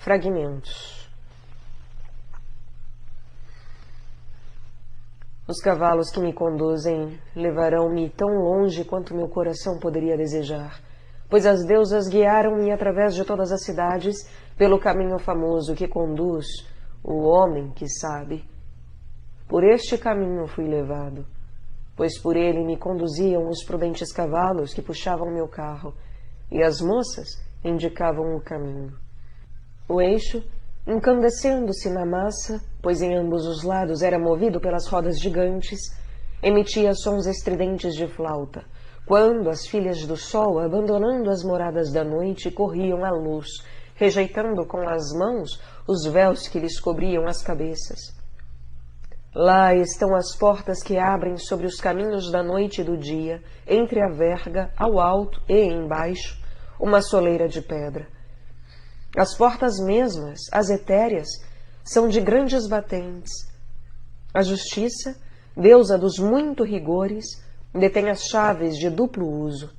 Fragmentos. Os cavalos que me conduzem levarão-me tão longe quanto meu coração poderia desejar, pois as deusas guiaram-me através de todas as cidades pelo caminho famoso que conduz o homem que sabe. Por este caminho fui levado, pois por ele me conduziam os prudentes cavalos que puxavam meu carro, e as moças indicavam o caminho. O eixo, incandescendo-se na massa, pois em ambos os lados era movido pelas rodas gigantes, emitia sons estridentes de flauta, quando as filhas do sol, abandonando as moradas da noite, corriam à luz, rejeitando com as mãos os véus que lhes cobriam as cabeças. Lá estão as portas que abrem sobre os caminhos da noite e do dia, entre a verga, ao alto e embaixo, uma soleira de pedra. As portas mesmas, as etéreas, são de grandes batentes. A justiça, deusa dos muito rigores, detém as chaves de duplo uso.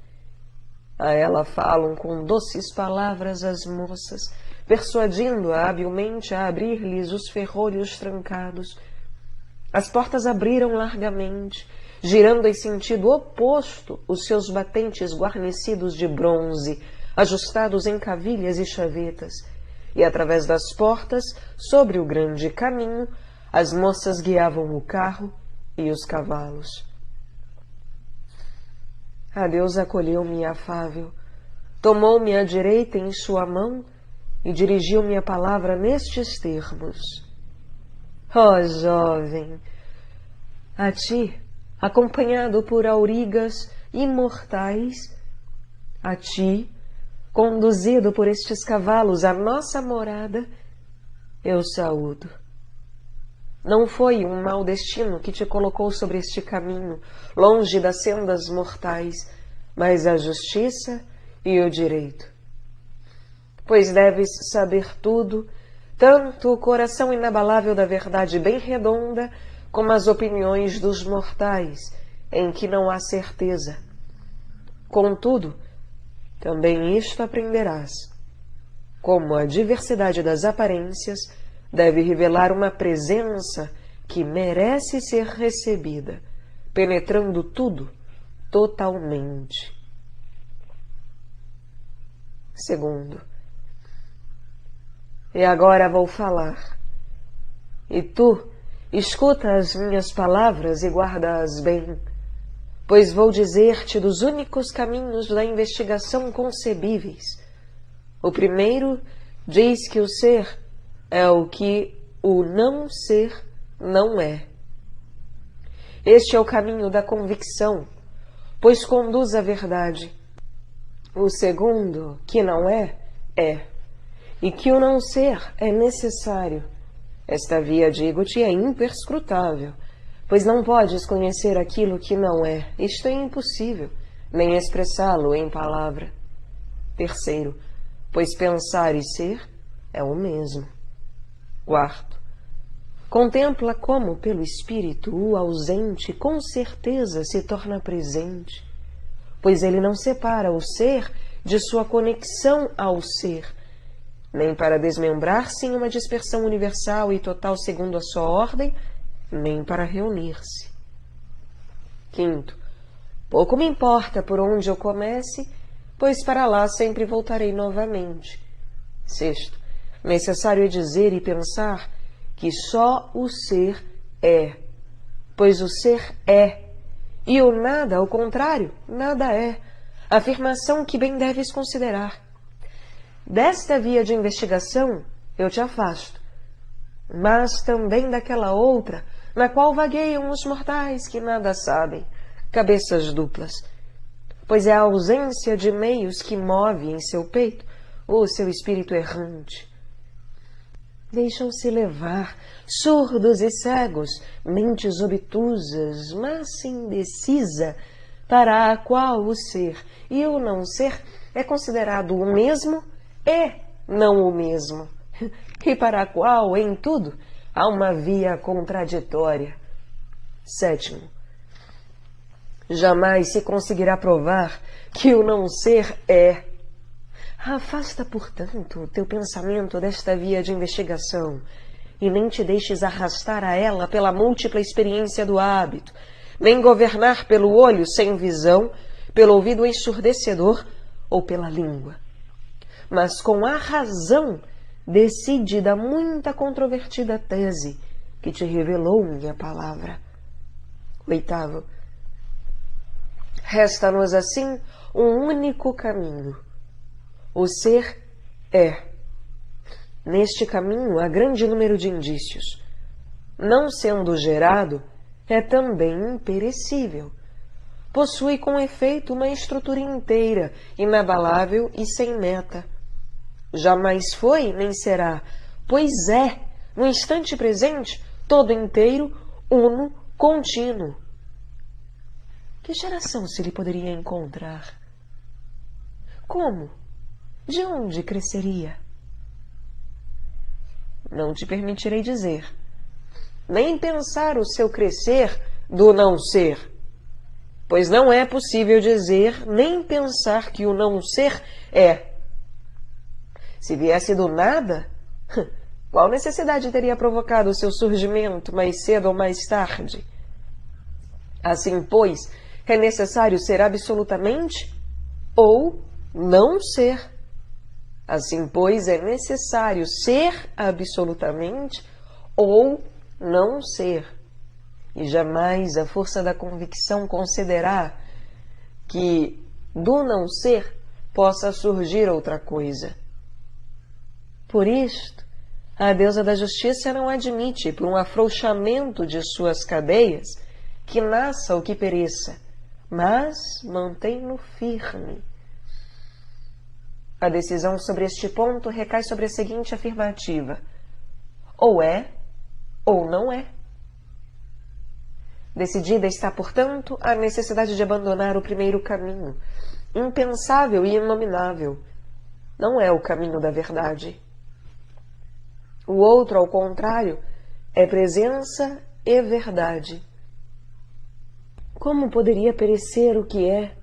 A ela falam com doces palavras as moças, persuadindo-a habilmente a abrir-lhes os ferrolhos trancados. As portas abriram largamente, girando em sentido oposto os seus batentes guarnecidos de bronze, ajustados em cavilhas e chavetas, e através das portas, sobre o grande caminho, as moças guiavam o carro e os cavalos. A deusa acolheu-me afável, tomou-me à direita em sua mão e dirigiu-me a palavra nestes termos: ó jovem, a ti, acompanhado por aurigas imortais, a ti, conduzido por estes cavalos à nossa morada, eu saúdo. Não foi um mau destino que te colocou sobre este caminho, longe das sendas mortais, mas a justiça e o direito. Pois deves saber tudo, tanto o coração inabalável da verdade bem redonda, como as opiniões dos mortais, em que não há certeza. Contudo, também isto aprenderás: como a diversidade das aparências deve revelar uma presença que merece ser recebida, penetrando tudo totalmente. Segundo, e agora vou falar, e tu escuta as minhas palavras e guarda-as bem, pois vou dizer-te dos únicos caminhos da investigação concebíveis. O primeiro diz que o ser é o que o não ser não é. Este é o caminho da convicção, pois conduz à verdade. O segundo, que não é, é, e que o não ser é necessário. Esta via, digo-te, é imperscrutável, pois não podes conhecer aquilo que não é. Isto é impossível, nem expressá-lo em palavra. Terceiro, pois pensar e ser é o mesmo. Quarto, contempla como, pelo espírito, o ausente com certeza se torna presente, pois ele não separa o ser de sua conexão ao ser, nem para desmembrar-se em uma dispersão universal e total segundo a sua ordem, nem para reunir-se. Quinto, pouco me importa por onde eu comece, pois para lá sempre voltarei novamente. Sexto, necessário é dizer e pensar que só o ser é, pois o ser é, e o nada, ao contrário, nada é, afirmação que bem deves considerar. Desta via de investigação eu te afasto, mas também daquela outra, na qual vagueiam os mortais que nada sabem, cabeças duplas, pois é a ausência de meios que move em seu peito o seu espírito errante. Deixam-se levar, surdos e cegos, mentes obtusas, massa indecisa, para a qual o ser e o não ser é considerado o mesmo e não o mesmo, e para a qual, em tudo, há uma via contraditória. Sétimo, jamais se conseguirá provar que o não ser é. Afasta, portanto, o teu pensamento desta via de investigação e nem te deixes arrastar a ela pela múltipla experiência do hábito, nem governar pelo olho sem visão, pelo ouvido ensurdecedor ou pela língua. Mas com a razão decide da muita controvertida tese que te revelou minha palavra. 8º. Resta-nos assim um único caminho. O ser é. Neste caminho há grande número de indícios. Não sendo gerado, é também imperecível. Possui com efeito uma estrutura inteira, inabalável e sem meta. Jamais foi nem será, pois é, no instante presente, todo inteiro, uno, contínuo. Que geração se lhe poderia encontrar? Como? De onde cresceria? Não te permitirei dizer, nem pensar o seu crescer do não ser, pois não é possível dizer nem pensar que o não ser é. Se viesse do nada, qual necessidade teria provocado o seu surgimento mais cedo ou mais tarde? Assim, pois, é necessário ser absolutamente ou não ser. Assim, pois, é necessário ser absolutamente ou não ser. E jamais a força da convicção concederá que do não ser possa surgir outra coisa. Por isto, a deusa da justiça não admite, por um afrouxamento de suas cadeias, que nasça ou que pereça, mas mantém-no firme. A decisão sobre este ponto recai sobre a seguinte afirmativa: ou é, ou não é. Decidida está, portanto, a necessidade de abandonar o primeiro caminho, impensável e inominável. Não é o caminho da verdade. O outro, ao contrário, é presença e verdade. Como poderia perecer o que é?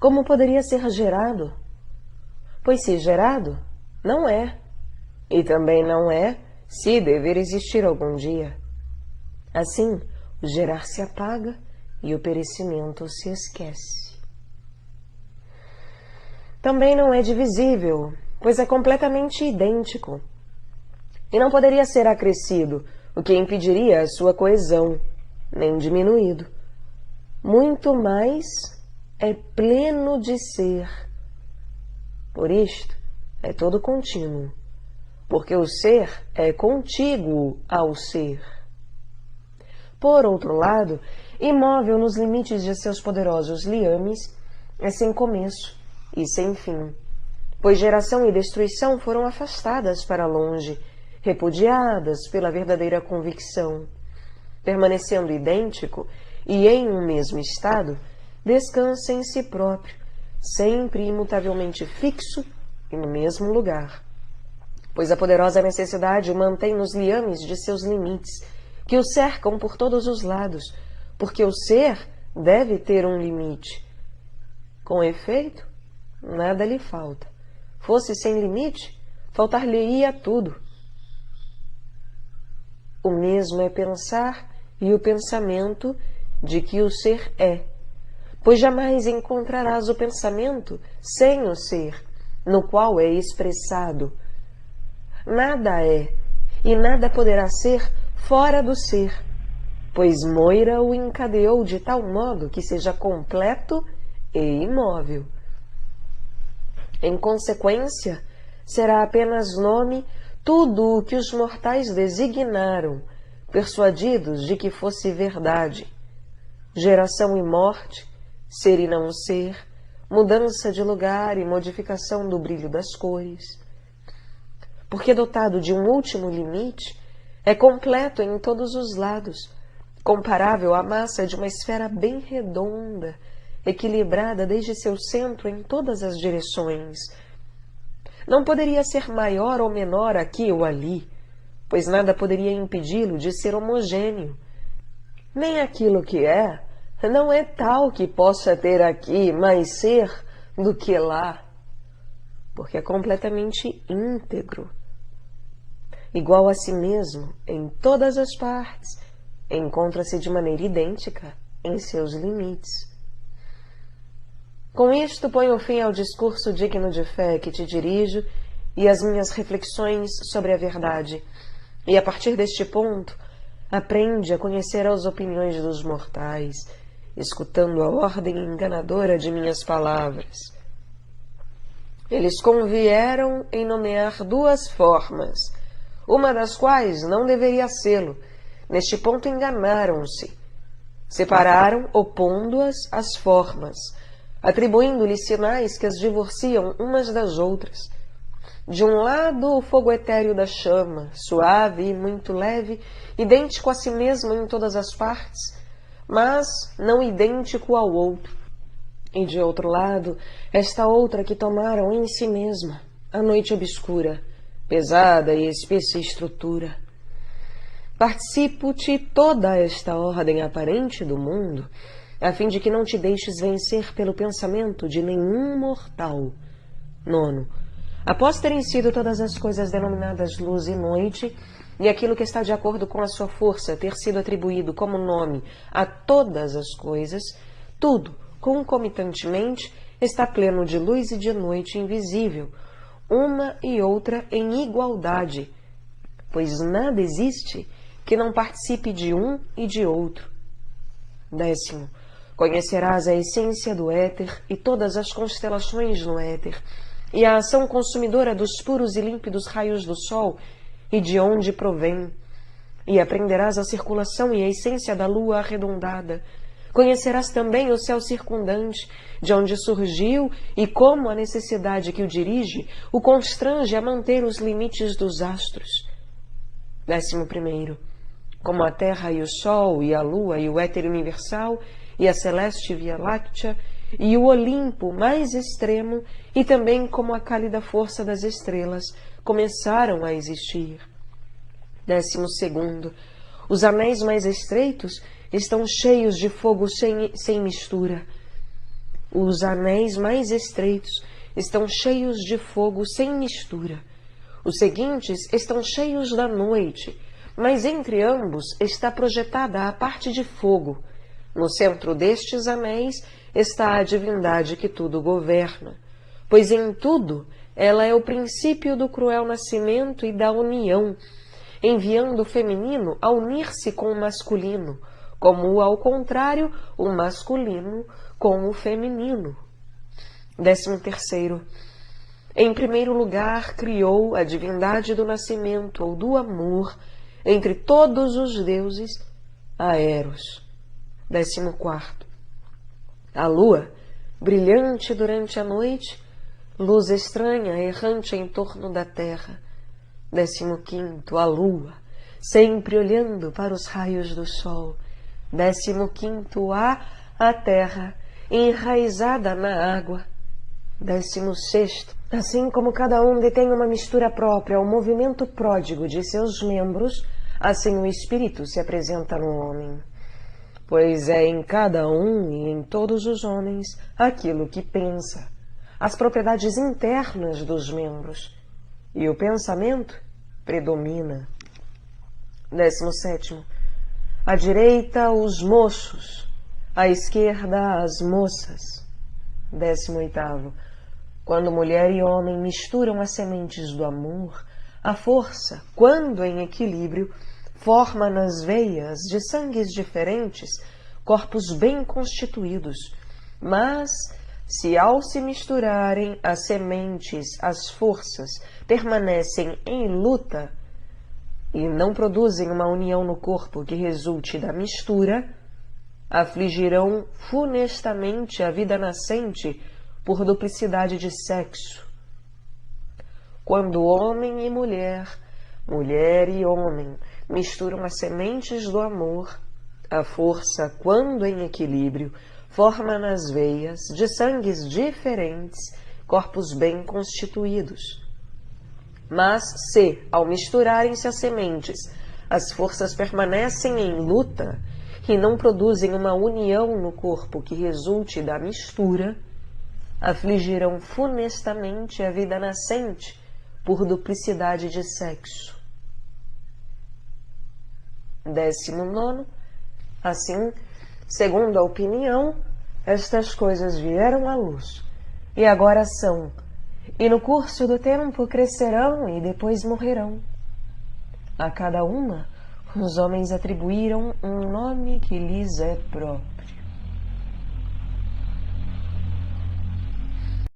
Como poderia ser gerado? Pois se gerado, não é. E também não é se dever existir algum dia. Assim, o gerar se apaga e o perecimento se esquece. Também não é divisível, pois é completamente idêntico. E não poderia ser acrescido, o que impediria a sua coesão, nem diminuído. Muito mais é pleno de ser. Por isto, é todo contínuo, porque o ser é contíguo ao ser. Por outro lado, imóvel nos limites de seus poderosos liames, é sem começo e sem fim, pois geração e destruição foram afastadas para longe, repudiadas pela verdadeira convicção. Permanecendo idêntico e em um mesmo estado, descansa em si próprio, sempre imutavelmente fixo e no mesmo lugar. Pois a poderosa necessidade o mantém nos liames de seus limites, que o cercam por todos os lados, porque o ser deve ter um limite. Com efeito, nada lhe falta. Fosse sem limite, faltar-lhe-ia tudo. O mesmo é pensar e o pensamento de que o ser é, pois jamais encontrarás o pensamento sem o ser, no qual é expressado. Nada é, e nada poderá ser fora do ser, pois Moira o encadeou de tal modo que seja completo e imóvel. Em consequência, será apenas nome tudo o que os mortais designaram, persuadidos de que fosse verdade. Geração e morte, ser e não ser, mudança de lugar e modificação do brilho das cores. Porque dotado de um último limite, é completo em todos os lados, comparável à massa de uma esfera bem redonda, equilibrada desde seu centro em todas as direções. Não poderia ser maior ou menor aqui ou ali, pois nada poderia impedi-lo de ser homogêneo. Nem aquilo que é, não é tal que possa ter aqui mais ser do que lá. porque é completamente íntegro, igual a si mesmo em todas as partes, encontra-se de maneira idêntica em seus limites. Com isto ponho fim ao discurso digno de fé que te dirijo e às minhas reflexões sobre a verdade, e a partir deste ponto, aprende a conhecer as opiniões dos mortais, escutando a ordem enganadora de minhas palavras. Eles convieram em nomear duas formas, uma das quais não deveria sê-lo. Neste ponto enganaram-se. Separaram, opondo-as às formas, atribuindo-lhes sinais que as divorciam umas das outras. De um lado, o fogo etéreo da chama, suave e muito leve, idêntico a si mesmo em todas as partes, mas não idêntico ao outro. E de outro lado, esta outra que tomaram em si mesma, a noite obscura, pesada e espessa estrutura. Participo-te toda esta ordem aparente do mundo, a fim de que não te deixes vencer pelo pensamento de nenhum mortal. Nono, após terem sido todas as coisas denominadas luz e noite, e aquilo que está de acordo com a sua força ter sido atribuído como nome a todas as coisas, tudo, concomitantemente, está pleno de luz e de noite invisível, uma e outra em igualdade, pois nada existe que não participe de um e de outro. 10º, conhecerás a essência do éter e todas as constelações no éter, e a ação consumidora dos puros e límpidos raios do sol, e de onde provém, e aprenderás a circulação e a essência da lua arredondada. Conhecerás também o céu circundante, de onde surgiu e como a necessidade que o dirige o constrange a manter os limites dos astros. 11º, como a terra e o sol e a lua e o éter universal e a celeste Via Láctea e o Olimpo mais extremo e também como a cálida força das estrelas começaram a existir. 12º, os anéis mais estreitos estão cheios de fogo sem mistura. Os anéis mais estreitos estão cheios de fogo sem mistura. Os seguintes estão cheios da noite, mas entre ambos está projetada a parte de fogo. No centro destes anéis está a divindade que tudo governa, pois em tudo ela é o princípio do cruel nascimento e da união, enviando o feminino a unir-se com o masculino, como ao contrário, o masculino com o feminino. 13º, em primeiro lugar criou a divindade do nascimento ou do amor entre todos os deuses a Eros. 14º, a lua, brilhante durante a noite, luz estranha errante em torno da terra. 15º, a lua, sempre olhando para os raios do sol. 15º, a terra, enraizada na água. 16º, assim como cada um detém uma mistura própria ao movimento pródigo de seus membros, assim o espírito se apresenta no homem. Pois é em cada um e em todos os homens aquilo que pensa, as propriedades internas dos membros, e o pensamento predomina. 17º, à direita os moços, à esquerda as moças. 18º, quando mulher e homem misturam as sementes do amor, a força, quando em equilíbrio, forma nas veias de sangues diferentes corpos bem constituídos, mas se ao se misturarem as sementes, as forças permanecem em luta e não produzem uma união no corpo que resulte da mistura, afligirão funestamente a vida nascente por duplicidade de sexo. Quando homem e mulher, mulher e homem misturam as sementes do amor, a força, quando em equilíbrio, forma nas veias de sangues diferentes corpos bem constituídos. Mas se, ao misturarem-se as sementes, as forças permanecem em luta e não produzem uma união no corpo que resulte da mistura, afligirão funestamente a vida nascente por duplicidade de sexo. 19. Assim, segundo a opinião, estas coisas vieram à luz, e agora são, e no curso do tempo crescerão e depois morrerão. A cada uma, os homens atribuíram um nome que lhes é próprio.